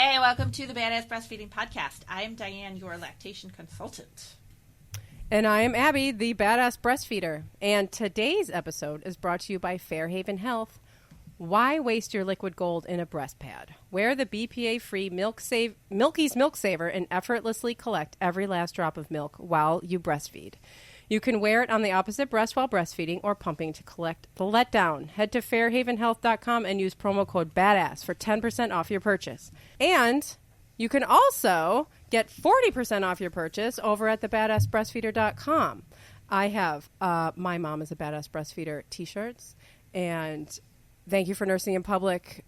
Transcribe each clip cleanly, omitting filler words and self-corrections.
Hey, welcome to the Badass Breastfeeding Podcast. I'm Dianne, your lactation consultant. And I am Abby, the Badass Breastfeeder. And today's episode is brought to you by Fairhaven Health. Why waste your liquid gold in a breast pad? Wear the BPA-free Milky's Milk Saver and effortlessly collect every last drop of milk while you breastfeed. You can wear it on the opposite breast while breastfeeding or pumping to collect the letdown. Head to fairhavenhealth.com and use promo code BADASS for 10% off your purchase. And you can also get 40% off your purchase over at thebadassbreastfeeder.com. I have My Mom is a Badass Breastfeeder t-shirts, and Thank You for Nursing in Public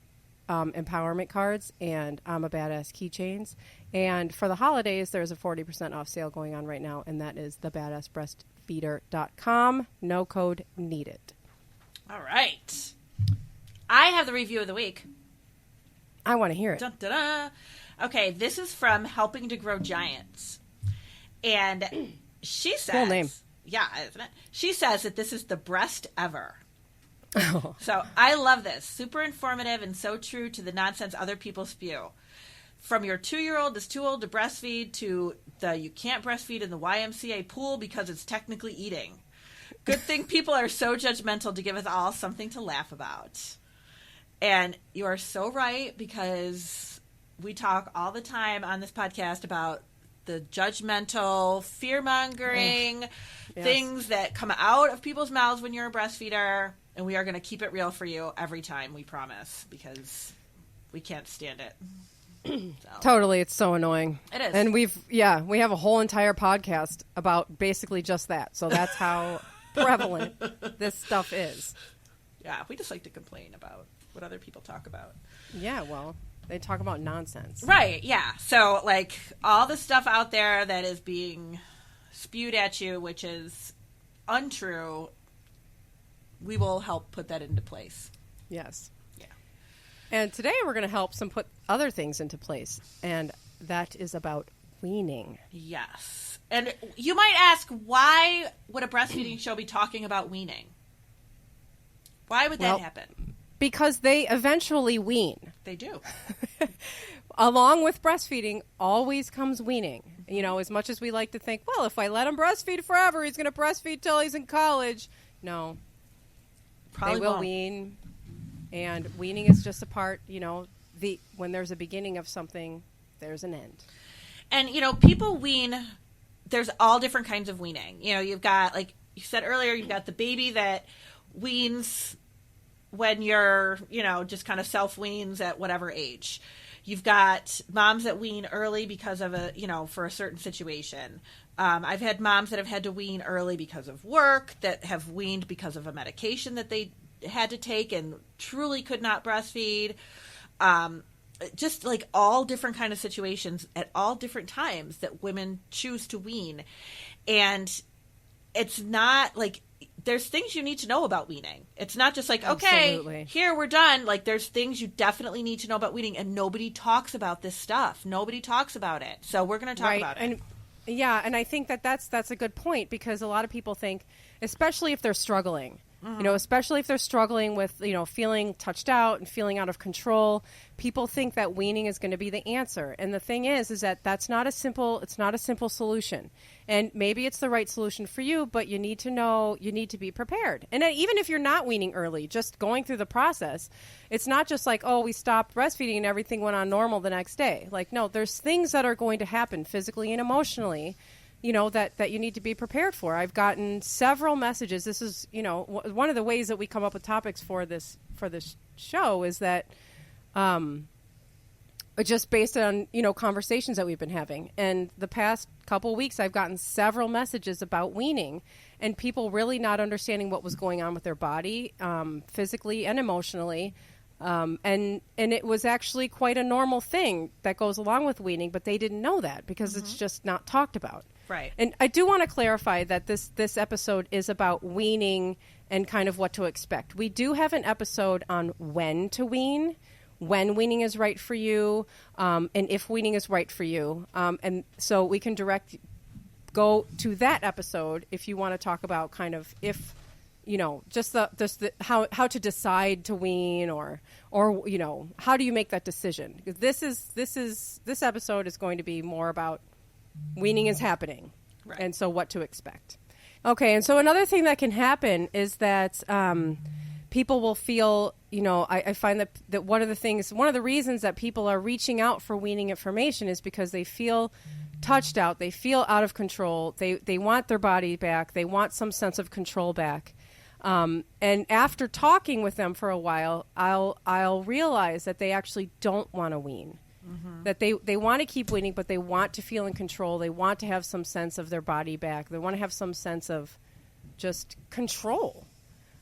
empowerment cards, and I'm a Badass keychains. And for the holidays, there's a 40% off sale going on right now, and that is thebadassbreastfeeder.com. No code needed. All right. I have the review of the week. I want to hear it. Dun, dun, dun. Okay, this is from Helping to Grow Giants. And she says... Cool name. Yeah, isn't it? She says that this is the breast ever. Oh. So I love this. Super informative and so true to the nonsense other people spew. From your 2-year-old is too old to breastfeed to the you can't breastfeed in the YMCA pool because it's technically eating. Good thing people are so judgmental to give us all something to laugh about. And you are so right, because we talk all the time on this podcast about the judgmental, fear-mongering things that come out of people's mouths when you're a breastfeeder. And we are going to keep it real for you every time, we promise, because we can't stand it. So. Totally. It's so annoying. It is. And we have a whole entire podcast about basically just that. So that's how prevalent this stuff is. Yeah, we just like to complain about what other people talk about. Yeah, well, they talk about nonsense. Right, yeah. So, like, all the stuff out there that is being spewed at you, which is untrue, we will help put that into place. Yes. Yeah. And today we're going to help put other things into place, and that is about weaning. Yes. And you might ask, why would a breastfeeding show be talking about weaning? Why would that happen? Because they eventually wean. They do. Along with breastfeeding always comes weaning. You know, as much as we like to think, well, if I let him breastfeed forever, he's going to breastfeed till he's in college. No. Probably they will won't. wean, and weaning is just a part, when there's a beginning of something, there's an end. And, people wean, there's all different kinds of weaning. You've got, like you said earlier, you've got the baby that weans when you're, just kind of self-weans at whatever age. You've got moms that wean early because of for a certain situation. I've had moms that have had to wean early because of work, that have weaned because of a medication that they had to take and truly could not breastfeed. Just like all different kind of situations at all different times that women choose to wean. And it's not like, there's things you need to know about weaning. It's not just like, okay, here, we're done. Like, there's things you definitely need to know about weaning, and nobody talks about this stuff. Nobody talks about it. So we're going to talk about it. Yeah, and I think that's a good point, because a lot of people think, especially if they're struggling, especially if they're struggling with, feeling touched out and feeling out of control, people think that weaning is going to be the answer. And the thing is that it's not a simple solution. And maybe it's the right solution for you, but you need to know, you need to be prepared. And even if you're not weaning early, just going through the process, it's not just like, oh, we stopped breastfeeding and everything went on normal the next day. Like, no, there's things that are going to happen physically and emotionally, that you need to be prepared for. I've gotten several messages. This is, one of the ways that we come up with topics for this show is that just based on, conversations that we've been having. And the past couple of weeks, I've gotten several messages about weaning and people really not understanding what was going on with their body, physically and emotionally. And it was actually quite a normal thing that goes along with weaning, but they didn't know that because it's just not talked about. Right. And I do want to clarify that this episode is about weaning and kind of what to expect. We do have an episode on when to wean, when weaning is right for you, and if weaning is right for you. And so we can go to that episode if you want to talk about kind of if just the how to decide to wean or how do you make that decision? Because this episode is going to be more about weaning is happening, right. And so what to expect. Okay, and so another thing that can happen is that people will feel, I find that one of the reasons that people are reaching out for weaning information is because they feel touched out, they feel out of control, they want their body back, they want some sense of control back. And after talking with them for a while, I'll realize that they actually don't want to wean. Mm-hmm. That they want to keep weaning, but they want to feel in control. They want to have some sense of their body back. They want to have some sense of just control.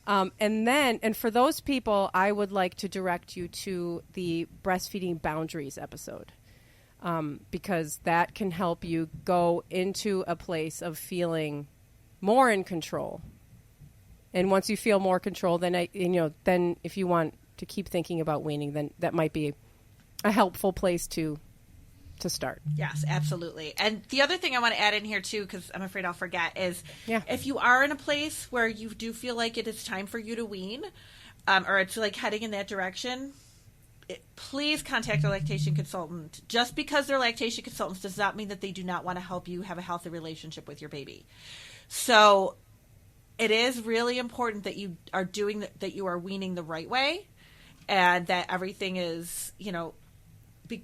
And for those people, I would like to direct you to the breastfeeding boundaries episode, because that can help you go into a place of feeling more in control. And once you feel more control, then then if you want to keep thinking about weaning, then that might be a helpful place to start. Yes, absolutely. And the other thing I want to add in here too, because I'm afraid I'll forget, is if you are in a place where you do feel like it is time for you to wean, or it's like heading in that direction, please contact a lactation consultant. Just because they're lactation consultants does not mean that they do not want to help you have a healthy relationship with your baby. So it is really important that you are that you are weaning the right way, and that everything is,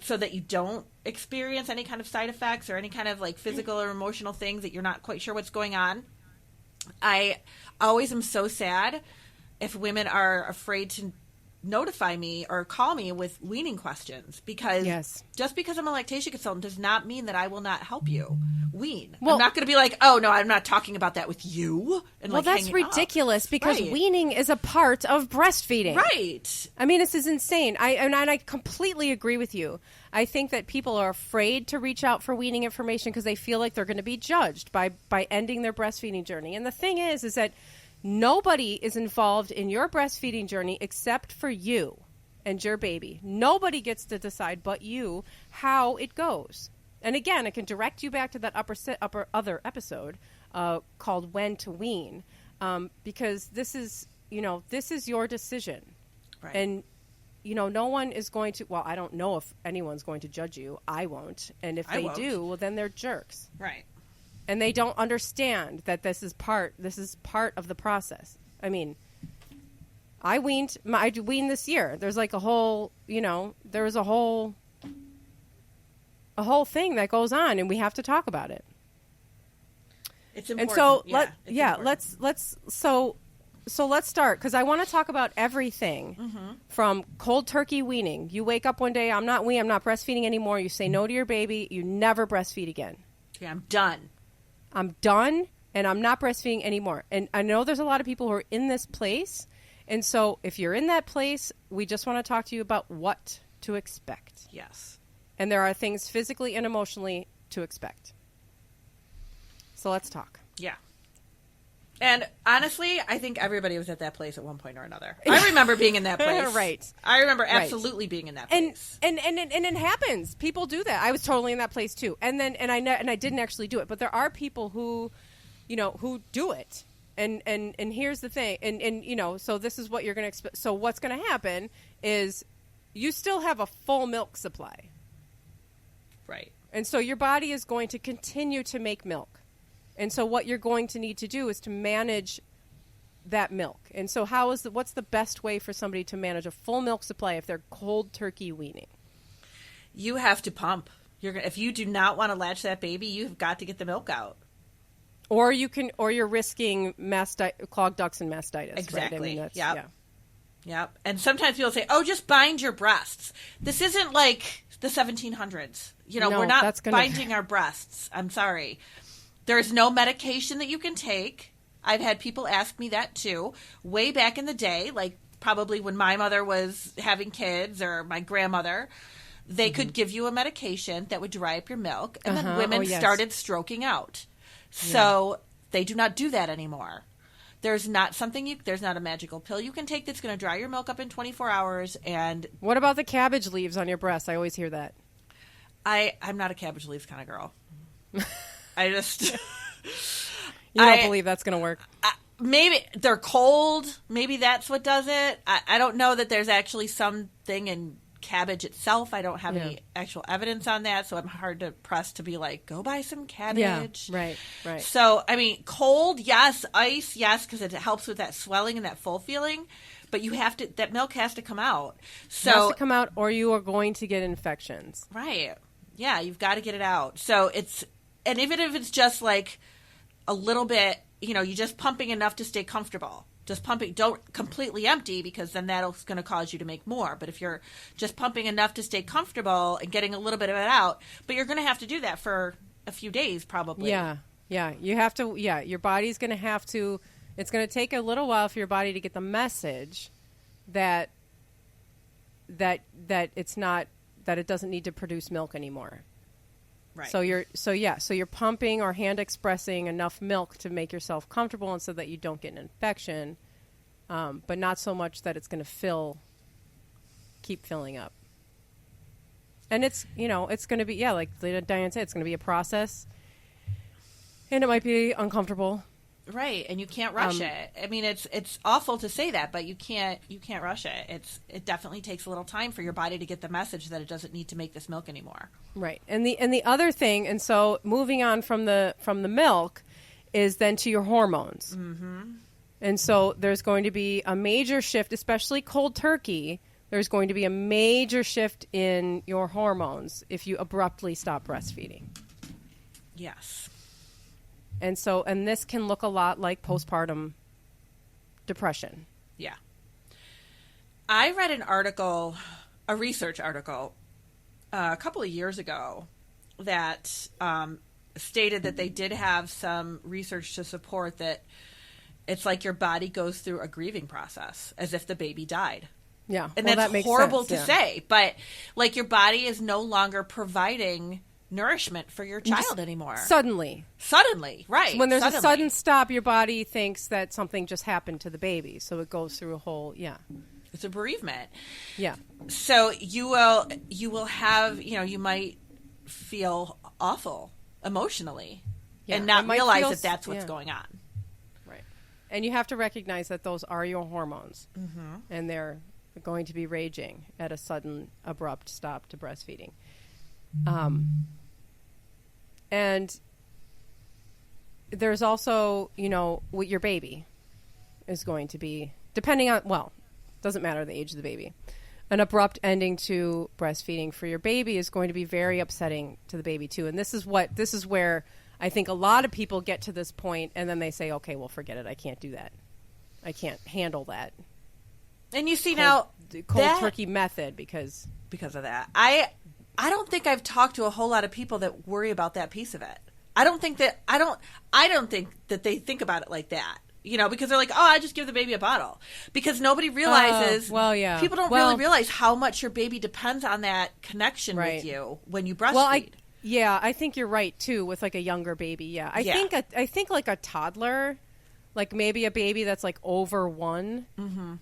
so that you don't experience any kind of side effects or any kind of like physical or emotional things that you're not quite sure what's going on. I always am so sad if women are afraid to notify me or call me with weaning questions, because just because I'm a lactation consultant does not mean that I will not help you wean. Well, I'm not going to be like, oh no, I'm not talking about that with you. And well, that's ridiculous because weaning is a part of breastfeeding. Right. I mean, this is insane. I completely agree with you. I think that people are afraid to reach out for weaning information because they feel like they're going to be judged by ending their breastfeeding journey. And the thing is that nobody is involved in your breastfeeding journey except for you and your baby. Nobody gets to decide but you how it goes. And again, I can direct you back to that other episode called When to Wean, because this is your decision. Right. And, no one is going to, well, I don't know if anyone's going to judge you. I won't. And if they do, well, then they're jerks. Right. And they don't understand that this is part of the process. I mean, I weaned this year. There's like a whole, there was a whole thing that goes on, and we have to talk about it. It's important. And so so let's start, because I want to talk about everything from cold turkey weaning. You wake up one day, I'm not breastfeeding anymore. You say no to your baby. You never breastfeed again. Yeah, I'm done, and I'm not breastfeeding anymore. And I know there's a lot of people who are in this place. And so if you're in that place, we just want to talk to you about what to expect. Yes. And there are things physically and emotionally to expect. So let's talk. Yeah. And honestly, I think everybody was at that place at one point or another. I remember being in that place. Right. I remember absolutely being in that place. And it happens. People do that. I was totally in that place too. And I didn't actually do it. But there are people who, who do it. And here's the thing. And so this is what you're going to expect. So what's going to happen is you still have a full milk supply. Right. And so your body is going to continue to make milk. And so what you're going to need to do is to manage that milk. And so what's the best way for somebody to manage a full milk supply if they're cold turkey weaning? You have to pump. If you do not want to latch that baby, you've got to get the milk out. Or you're risking clogged ducts and mastitis. Exactly. Right? Yep. And sometimes people say, "Oh, just bind your breasts." This isn't like the 1700s. We're not binding our breasts. I'm sorry. There's no medication that you can take. I've had people ask me that too, way back in the day, like probably when my mother was having kids or my grandmother. They could give you a medication that would dry up your milk, and then women started stroking out. So they do not do that anymore. There's not a magical pill you can take that's going to dry your milk up in 24 hours. And what about the cabbage leaves on your breast? I always hear that. I'm not a cabbage leaves kind of girl. I just... You don't believe that's going to work? maybe they're cold. Maybe that's what does it. I don't know that there's actually something in cabbage itself. I don't have any actual evidence on that, so I'm hard to press to be like, go buy some cabbage. Yeah, right. So, I mean, cold, yes. Ice, yes, because it helps with that swelling and that full feeling. But you have to, that milk has to come out. So, it has to come out or you are going to get infections. Right. Yeah, you've got to get it out. So and even if it's just like a little bit, you're just pumping enough to stay comfortable. Just pumping, don't completely empty because then that's going to cause you to make more. But if you're just pumping enough to stay comfortable and getting a little bit of it out, but you're going to have to do that for a few days probably. Yeah. You have to, your body's going to have to, it's going to take a little while for your body to get the message that it's not, that it doesn't need to produce milk anymore. Right. So you're pumping or hand expressing enough milk to make yourself comfortable and so that you don't get an infection, but not so much that it's going to keep filling up. And it's going to be, like Diane said, it's going to be a process, and it might be uncomfortable. Right, and you can't rush it. I mean, it's awful to say that, but you can't rush it. It definitely takes a little time for your body to get the message that it doesn't need to make this milk anymore. Right, and the other thing, and so moving on from the milk, is then to your hormones. Mm-hmm. And so there's going to be a major shift, especially cold turkey. There's going to be a major shift in your hormones if you abruptly stop breastfeeding. Yes. And this can look a lot like postpartum depression. Yeah. I read an article, a research article, a couple of years ago that stated that they did have some research to support that it's like your body goes through a grieving process as if the baby died. Yeah. And well, that's that makes horrible sense, to say, but like your body is no longer providing nourishment for your child anymore. Suddenly, right. When there's a sudden stop, your body thinks that something just happened to the baby. So it goes through a whole, it's a bereavement. Yeah. So you will have, you might feel awful emotionally and not realize that that's what's going on. Right. And you have to recognize that those are your hormones, mm-hmm. and they're going to be raging at a sudden, abrupt stop to breastfeeding. And there's also, what your baby is going to be, depending on, doesn't matter the age of the baby. An abrupt ending to breastfeeding for your baby is going to be very upsetting to the baby too. And this is where I think a lot of people get to this point and then they say, okay, well, forget it. I can't do that. I can't handle that. And you see cold turkey method because of that. I don't think I've talked to a whole lot of people that worry about that piece of it. I don't think that they think about it like that. Because they're like, oh, I just give the baby a bottle. Because nobody realizes, people don't really realize how much your baby depends on that connection with you when you breastfeed. I think you're right too with like a younger baby. Yeah. I think like a toddler, like maybe a baby that's like over 1, mm-hmm.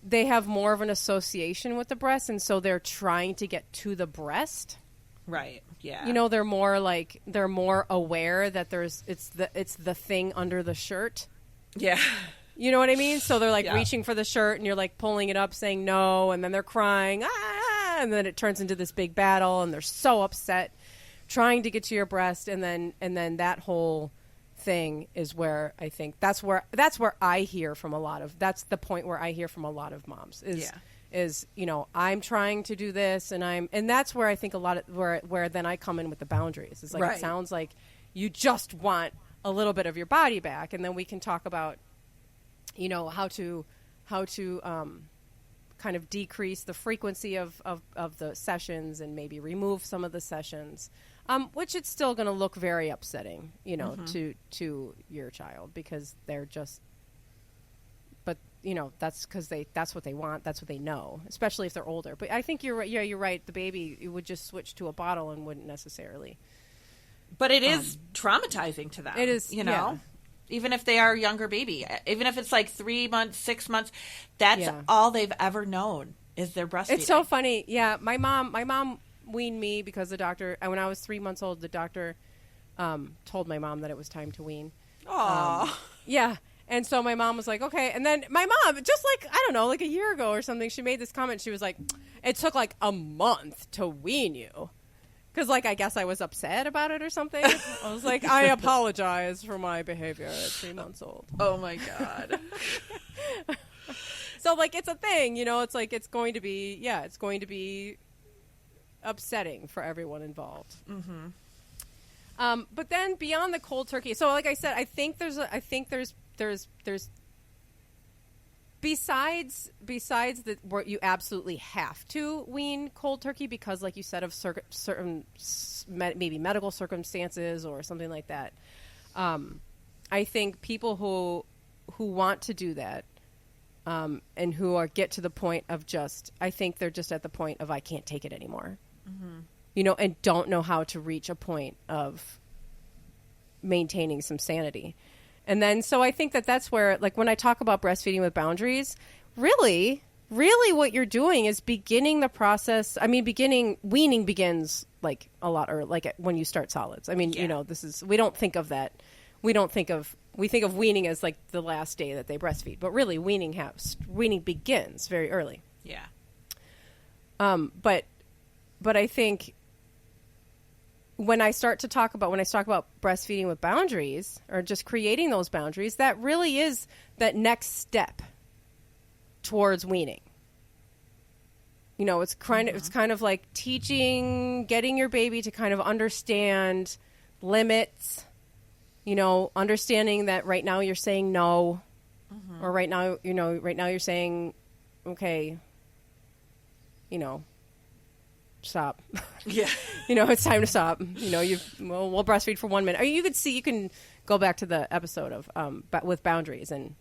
they have more of an association with the breast, and so they're trying to get to the breast. Right. Yeah. They're more aware that it's the thing under the shirt. Yeah. You know what I mean? So they're like reaching for the shirt and you're like pulling it up saying no, and then they're crying, and then it turns into this big battle and they're so upset trying to get to your breast, and then that whole thing is where I think that's where I hear from a lot of, that's the point where I hear from a lot of moms is I'm trying to do this and that's where I think a lot of where then I come in with the boundaries. It's like It sounds like you just want a little bit of your body back, and then we can talk about how to kind of decrease the frequency of the sessions and maybe remove some of the sessions, which it's still going to look very upsetting, mm-hmm. to your child, because they're just, but that's because that's what they want, that's what they know, especially if they're older. But I think you're right. Yeah, you're right. The baby, it would just switch to a bottle and wouldn't necessarily. But it is traumatizing to them. It is, even if they are a younger baby, even if it's like 3 months, 6 months, that's all they've ever known is their breastfeeding. It's so funny. Yeah. My mom weaned me because the doctor, when I was 3 months old, the doctor told my mom that it was time to wean. Aww. Yeah. And so my mom was like, okay. And then my mom, just like, I don't know, like a year ago or something, she made this comment. She was like, it took like a month to wean you. Because, like, I guess I was upset about it or something. I was like, I apologize for my behavior at 3 months old. Oh, my God. So, like, it's a thing, you know? It's like, it's going to be upsetting for everyone involved. Mm-hmm. But then beyond the cold turkey, so like I said, I think there's besides the where you absolutely have to wean cold turkey because, like you said, of certain maybe medical circumstances or something like that. I think people who want to do that and who get to the point of I think they're just at the point of I can't take it anymore, you know, and don't know how to reach a point of maintaining some sanity. And then, so I think that's where, like, when I talk about breastfeeding with boundaries, really what you're doing is beginning the process. I mean, weaning begins like a lot, or like when you start solids. I mean, you know, we think of weaning as like the last day that they breastfeed, but really weaning begins very early. Yeah. But I think when I talk about breastfeeding with boundaries or just creating those boundaries, that really is that next step towards weaning. You know, it's kind of like getting your baby to kind of understand limits, you know, understanding that right now you're saying no, or right now you're saying, okay, you know, stop. Yeah. You know, it's time to stop. You know, we'll breastfeed for 1 minute. Or you can go back to the episode of with boundaries, and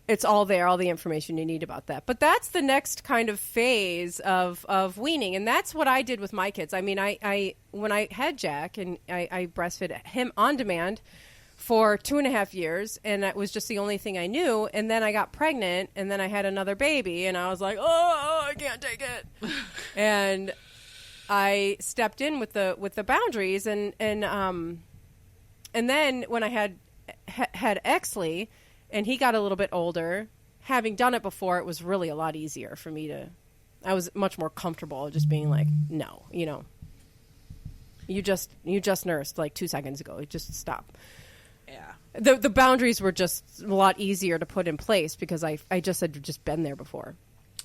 it's all there, all the information you need about that. But that's the next kind of phase of weaning, and that's what I did with my kids. I mean, I when I had Jack, and I breastfed him on demand for 2.5 years, and that was just the only thing I knew. And then I got pregnant, and then I had another baby, and I was like, oh, I can't take it. And I stepped in with the boundaries, and then when I had Exley, and he got a little bit older, having done it before, it was really a lot easier for me I was much more comfortable just being like, no, you know, you just nursed like 2 seconds ago, just stop. Yeah. The boundaries were just a lot easier to put in place because I just had just been there before.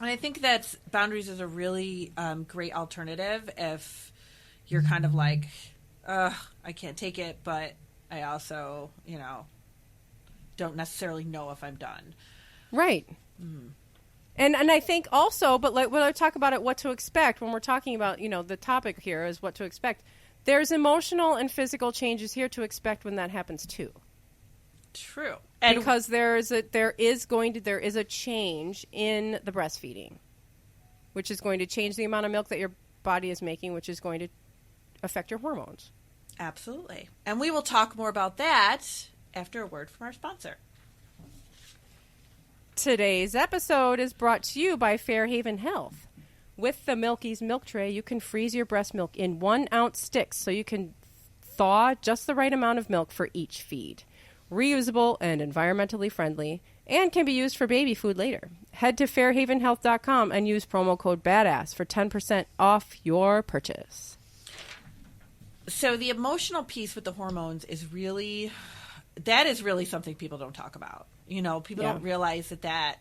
And I think that boundaries is a really great alternative if you're kind of like, I can't take it, but I also, you know, don't necessarily know if I'm done. Right. Mm. And I think also, but like when I talk about it, what to expect, when we're talking about, you know, the topic here is what to expect. There's emotional and physical changes here to expect when that happens too. True. And because there is a change in the breastfeeding, which is going to change the amount of milk that your body is making, which is going to affect your hormones. Absolutely. And we will talk more about that after a word from our sponsor. Today's episode is brought to you by Fairhaven Health. With the Milky's milk tray, you can freeze your breast milk in 1 ounce sticks so you can thaw just the right amount of milk for each feed. Reusable and environmentally friendly, and can be used for baby food later. Head to fairhavenhealth.com and use promo code BADASS for 10% off your purchase. So the emotional piece with the hormones is really something people don't talk about. You know, people don't realize that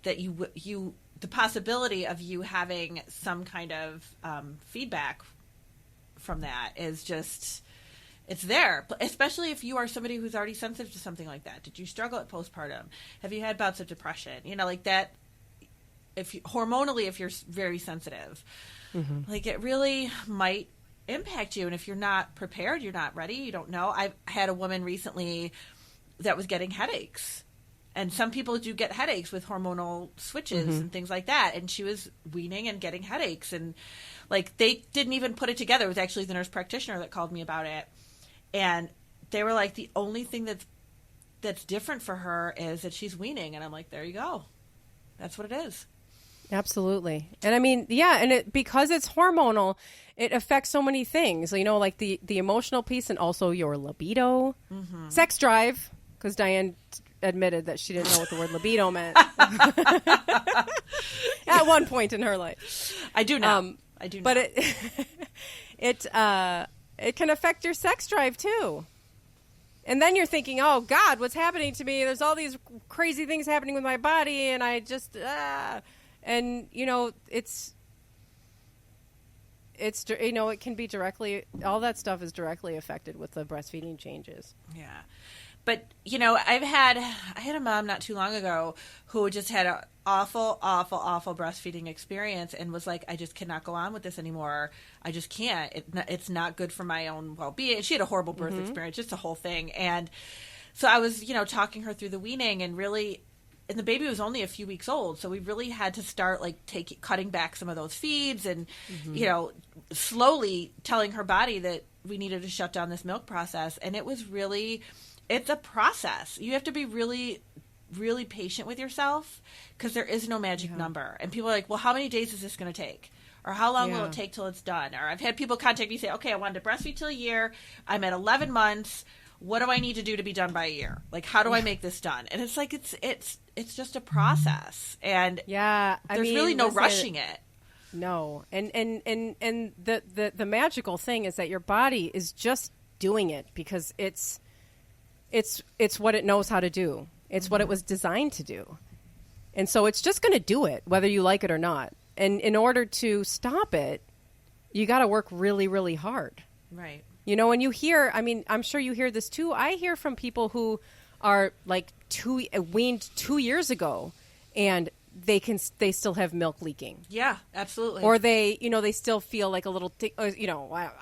you the possibility of you having some kind of feedback from that is just, it's there, especially if you are somebody who's already sensitive to something like that. Did you struggle at postpartum? Have you had bouts of depression? You know, like that, hormonally, if you're very sensitive, like it really might impact you. And if you're not prepared, you're not ready, you don't know. I've had a woman recently that was getting headaches. And some people do get headaches with hormonal switches and things like that. And she was weaning and getting headaches. And, like, they didn't even put it together. It was actually the nurse practitioner that called me about it. And they were like, the only thing that's different for her is that she's weaning. And I'm like, there you go. That's what it is. Absolutely. And I mean, yeah, and because it's hormonal, it affects so many things. You know, like the emotional piece and also your libido, sex drive. because Dianne admitted that she didn't know what the word libido meant at one point in her life. I do know. But it can affect your sex drive too. And then you're thinking, oh God, what's happening to me? There's all these crazy things happening with my body, and I just and it's it can be directly, all that stuff is directly affected with the breastfeeding changes. Yeah. But, I had a mom not too long ago who just had an awful, awful, awful breastfeeding experience and was like, I just cannot go on with this anymore. I just can't. It's not good for my own well-being. She had a horrible birth experience, just the whole thing. And so I was, talking her through the weaning, and really, and the baby was only a few weeks old. So we really had to start cutting back some of those feeds and, slowly telling her body that we needed to shut down this milk process. And it was really... It's a process. You have to be really, really patient with yourself because there is no magic number. And people are like, well, how many days is this going to take? Or how long will it take till it's done? Or I've had people contact me and say, okay, I wanted to breastfeed till a year. I'm at 11 months. What do I need to do to be done by a year? Like, how do I make this done? And it's like, it's just a process. And there's really no rushing it. No. And the magical thing is that your body is just doing it because it's what it knows how to do. It's what it was designed to do. And so it's just going to do it, whether you like it or not. And in order to stop it, you got to work really, really hard. Right. When you hear, I'm sure you hear this too. I hear from people who are weaned 2 years ago and they still have milk leaking. Yeah, absolutely. Or they still feel like a little, I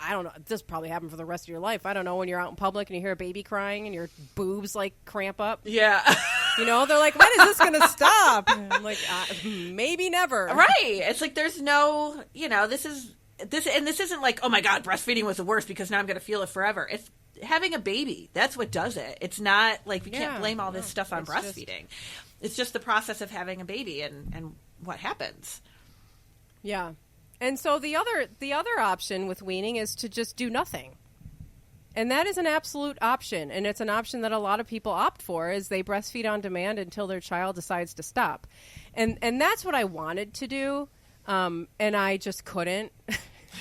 don't know. This probably happened for the rest of your life. I don't know, when you're out in public and you hear a baby crying and your boobs cramp up. Yeah. They're like, when is this going to stop? I'm like, maybe never. Right. It's like, there's no, this isn't like, oh my God, breastfeeding was the worst because now I'm going to feel it forever. It's having a baby. That's what does it. It's not like we can't blame all this stuff on breastfeeding. It's just the process of having a baby and what happens. Yeah. And so the other option with weaning is to just do nothing. And that is an absolute option. And it's an option that a lot of people opt for, is they breastfeed on demand until their child decides to stop. And that's what I wanted to do. And I just couldn't.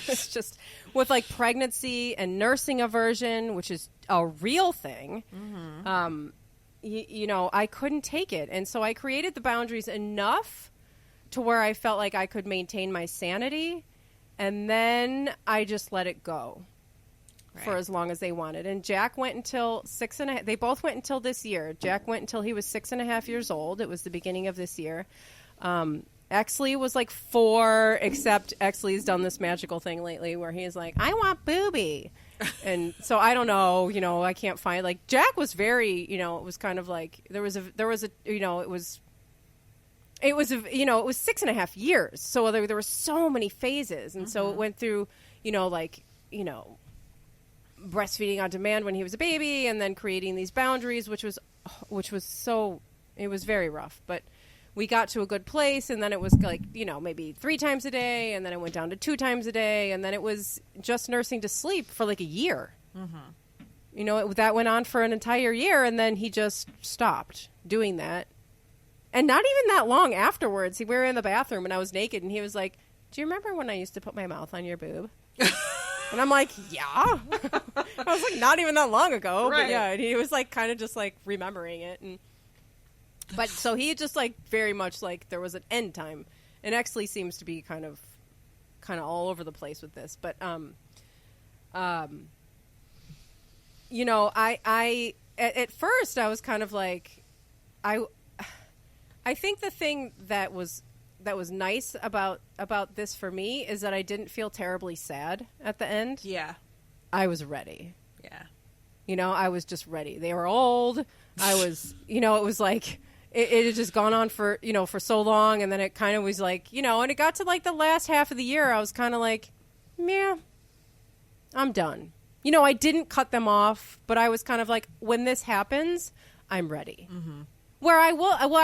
It's just with pregnancy and nursing aversion, which is a real thing. Mm-hmm. I couldn't take it. And so I created the boundaries enough to where I felt like I could maintain my sanity. And then I just let it go for as long as they wanted. And Jack went until 6.5. They both went until this year. Jack went until he was 6.5 years old. It was the beginning of this year. Exley was 4, except Exley's done this magical thing lately where he's like, I want booby. And so I don't know, I can't find, Jack was very, it was kind of it was 6.5 years. So there were so many phases. And so it went through, breastfeeding on demand when he was a baby and then creating these boundaries, which was so, it was very rough, but we got to a good place, and then it was maybe 3 times a day, and then it went down to 2 times a day, and then it was just nursing to sleep for a year. Mm-hmm. That went on for an entire year, and then he just stopped doing that. And not even that long afterwards, we were in the bathroom, and I was naked, and he was like, do you remember when I used to put my mouth on your boob? And I'm like, yeah. I was not even that long ago. Right. But yeah, and he was kind of just remembering it, and but so he just very much there was an end time, and Exley seems to be kind of all over the place with this. But I at first I was kind of I think the thing that was nice about this for me is that I didn't feel terribly sad at the end. Yeah, I was ready. Yeah, I was just ready. They were old. I was, it was it had just gone on for so long, and then it kind of was and it got to the last half of the year, I was kind of yeah, I'm done. I didn't cut them off, but I was kind of when this happens, I'm ready. Mm-hmm. Where I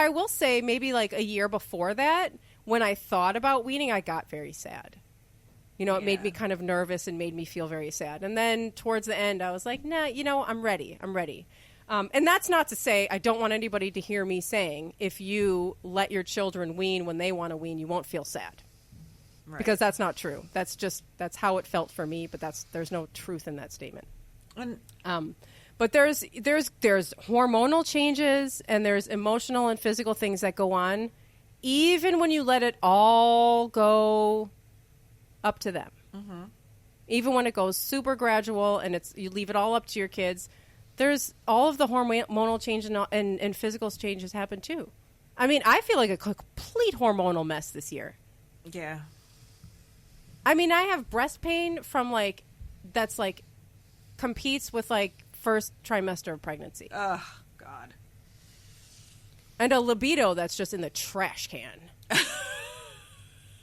will say maybe a year before that, when I thought about weaning, I got very sad. It made me kind of nervous and made me feel very sad. And then towards the end, I was nah, I'm ready. And that's not to say, I don't want anybody to hear me saying, if you let your children wean when they want to wean, you won't feel sad. Right. Because that's not true. That's how it felt for me, but there's no truth in that statement. But there's hormonal changes and there's emotional and physical things that go on, even when you let it all go up to them. Mm-hmm. Even when it goes super gradual and you leave it all up to your kids, there's all of the hormonal change and physical changes happen too. I mean, I feel like a complete hormonal mess this year. Yeah. I mean, I have breast pain from that's competes with first trimester of pregnancy. Oh, God. And a libido that's just in the trash can.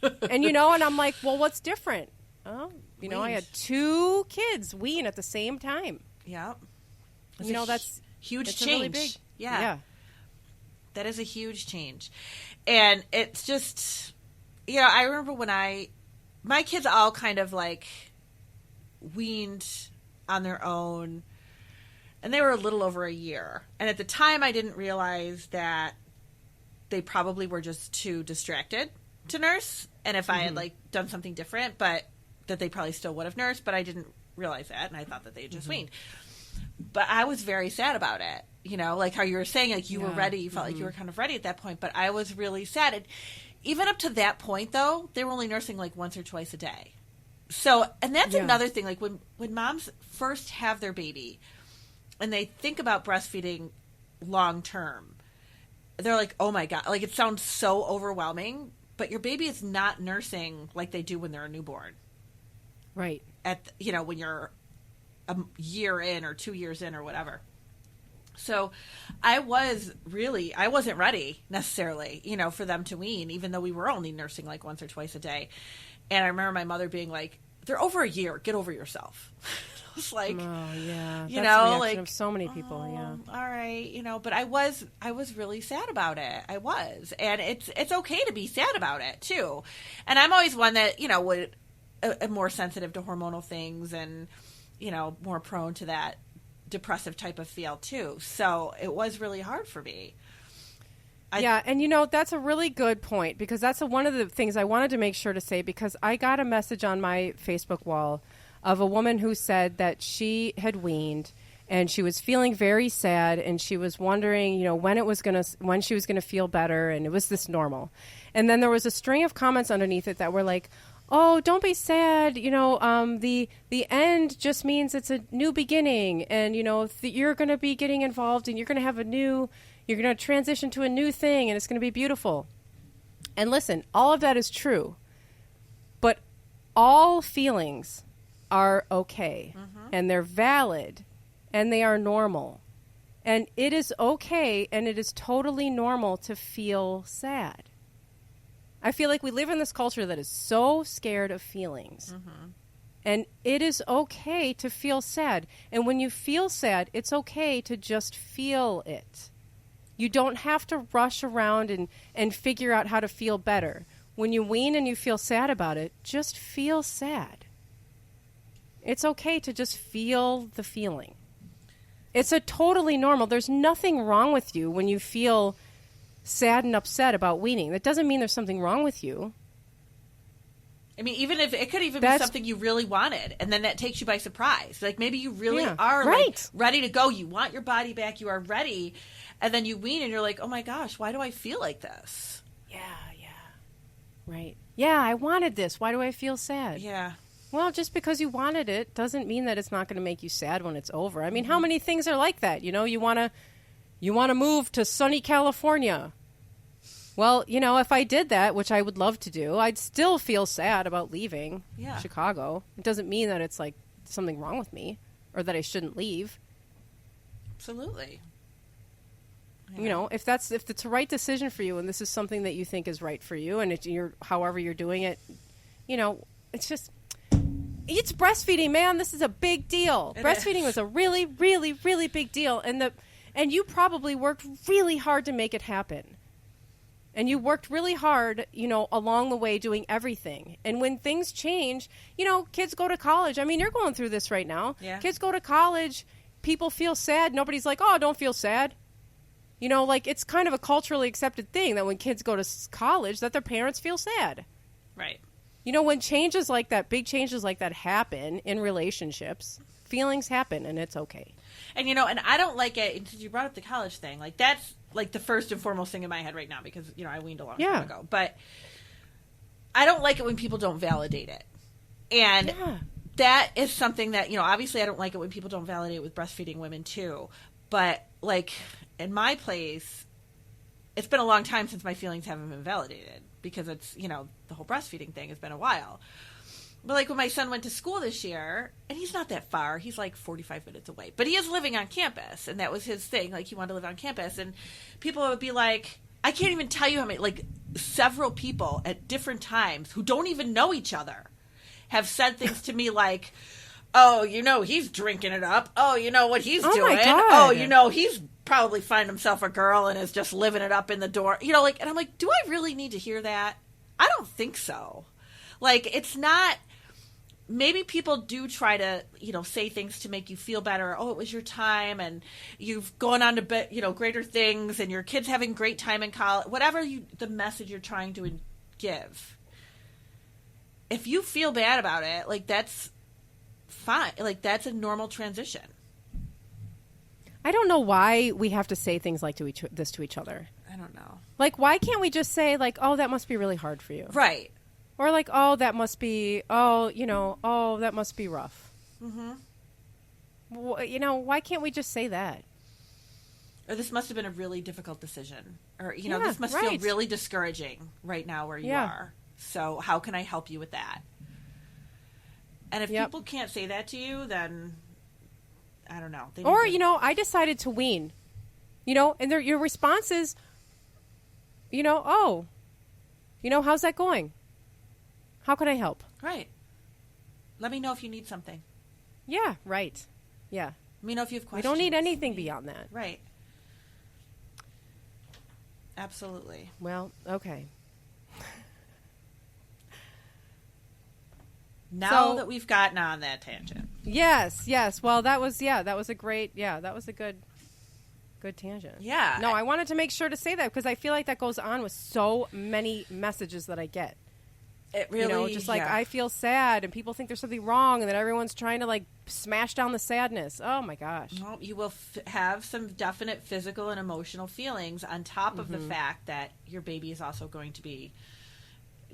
And and I'm like, well, what's different? Oh, I had 2 kids wean at the same time. Yeah. That's huge change. Really big. Yeah. That is a huge change. And it's just, I remember when my kids all kind of weaned on their own, and they were a little over a year. And at the time, I didn't realize that they probably were just too distracted to nurse. And if I had done something different, but that they probably still would have nursed, but I didn't realize that. And I thought that they had just weaned. But I was very sad about it. Like how you were saying, you were ready. You felt like you were kind of ready at that point. But I was really sad. And even up to that point, though, they were only nursing once or twice a day. So, and that's another thing. When moms first have their baby and they think about breastfeeding long term, they're like, oh my God. It sounds so overwhelming. But your baby is not nursing like they do when they're a newborn. Right. When you're a year in or 2 years in or whatever. So I wasn't ready necessarily, for them to wean, even though we were only nursing once or twice a day. And I remember my mother being like, they're over a year, get over yourself. I was like, oh yeah, that's the reaction of so many people. All right, but I was really sad about it. I was, and it's okay to be sad about it too. And I'm always one that would more sensitive to hormonal things and more prone to that depressive type of feel too. So it was really hard for me. And that's a really good point, because that's one of the things I wanted to make sure to say, because I got a message on my Facebook wall of a woman who said that she had weaned and she was feeling very sad and she was wondering, when she was going to feel better, and it was this normal. And then there was a string of comments underneath it that were like, oh, don't be sad. The end just means it's a new beginning, and you're going to be getting involved, and you're going to have you're going to transition to a new thing, and it's going to be beautiful. And listen, all of that is true, but all feelings are okay, and they're valid, and they are normal, and it is okay, and it is totally normal to feel sad. I feel like we live in this culture that is so scared of feelings. And it is okay to feel sad. And when you feel sad, it's okay to just feel it. You don't have to rush around and figure out how to feel better. When you wean and you feel sad about it, just feel sad. It's okay to just feel the feeling. It's a totally normal. There's nothing wrong with you when you feel sad and upset about weaning. That doesn't mean there's something wrong with you. I mean, even if it could even be something you really wanted, and then that takes you by surprise. Maybe you really are ready to go. You want your body back. You are ready. And then you wean and you're like, oh my gosh, why do I feel like this? Yeah. Right. Yeah, I wanted this. Why do I feel sad? Yeah. Well, just because you wanted it doesn't mean that it's not going to make you sad when it's over. I mean, how many things are like that? You want to move to sunny California. Well, if I did that, which I would love to do, I'd still feel sad about leaving Chicago. It doesn't mean that it's something wrong with me or that I shouldn't leave. Absolutely. If it's the right decision for you and this is something that you think is right for you and however you're doing it, it's breastfeeding, man. This is a big deal. Breastfeeding was a really, really, really big deal. And you probably worked really hard to make it happen. And you worked really hard, along the way doing everything. And when things change, kids go to college. I mean, you're going through this right now. Yeah. Kids go to college, people feel sad, nobody's like, oh, don't feel sad. You know, like, it's kind of a culturally accepted thing that when kids go to college, that their parents feel sad. Right. You know, when changes like that, big changes like that happen in relationships, feelings happen, and it's okay. And, you know, and I don't like it, since you brought up the college thing, like, that's, like, the first and foremost thing in my head right now, because, you know, I weaned a long time ago. But I don't like it when people don't validate it. And that is something that, you know, obviously I don't like it when people don't validate it with breastfeeding women, too. But, like, in my place, it's been a long time since my feelings haven't been validated, because it's, you know, the whole breastfeeding thing has been a while. But, like, when my son went to school this year, and he's not that far, he's like 45 minutes away, but he is living on campus, and that was his thing. Like, he wanted to live on campus, and people would be like, I can't even tell you how many, like, several people at different times who don't even know each other have said things to me like, oh, you know, he's drinking it up. Oh, you know what he's doing. My God. Oh, you know, he's probably find himself a girl and is just living it up in the door. You know, like, and I'm like, do I really need to hear that? I don't think so. Like, it's not, maybe people do try to, you know, say things to make you feel better. Oh, it was your time and you've gone on to, you know, greater things and your kid's having great time in college, whatever the message you're trying to give. If you feel bad about it, like, that's fine. Like, that's a normal transition. I don't know why we have to say things like this to each other. I don't know. Like, why can't we just say, like, oh, that must be really hard for you? Right. Or like, oh, that must be, oh, you know, oh, that must be rough. Mm-hmm. You know, why can't we just say that? Or this must have been a really difficult decision. Or, you know, this must feel really discouraging right now where you are. So how can I help you with that? And if people can't say that to you, then I don't know. Or, you know, I decided to wean. You know, and your response is, you know, oh, you know, how's that going? How can I help? Right. Let me know if you need something. Yeah, right. Yeah. Let me know if you have questions. We don't need anything beyond that. Right. Absolutely. Well, okay. Now that we've gotten on that tangent. Yes. Well, that was a great, that was a good tangent. Yeah. No, I wanted to make sure to say that because I feel like that goes on with so many messages that I get. It really, you know, just like I feel sad and people think there's something wrong and that everyone's trying to like smash down the sadness. Oh my gosh. Well, you will have some definite physical and emotional feelings on top of the fact that your baby is also going to be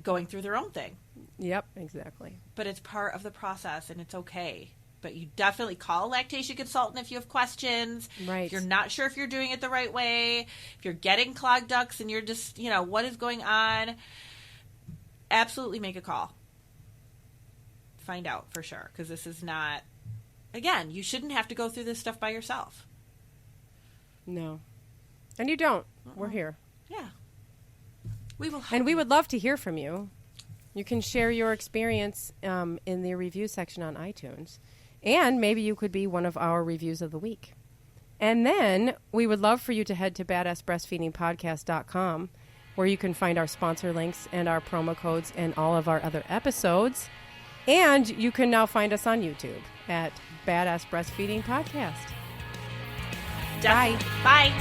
going through their own thing. Yep, exactly. But it's part of the process and it's okay. But you definitely call a lactation consultant if you have questions. Right. If you're not sure if you're doing it the right way, if you're getting clogged ducts and you're just, you know, what is going on, absolutely make a call. Find out for sure. Because this is not, again, you shouldn't have to go through this stuff by yourself. No. And you don't. We're here. Yeah. We will help and we you. would love to hear from you. You can share your experience in the review section on iTunes. And maybe you could be one of our reviews of the week. And then we would love for you to head to badassbreastfeedingpodcast.com where you can find our sponsor links and our promo codes and all of our other episodes. And you can now find us on YouTube at Badass Breastfeeding Podcast. Bye. Bye.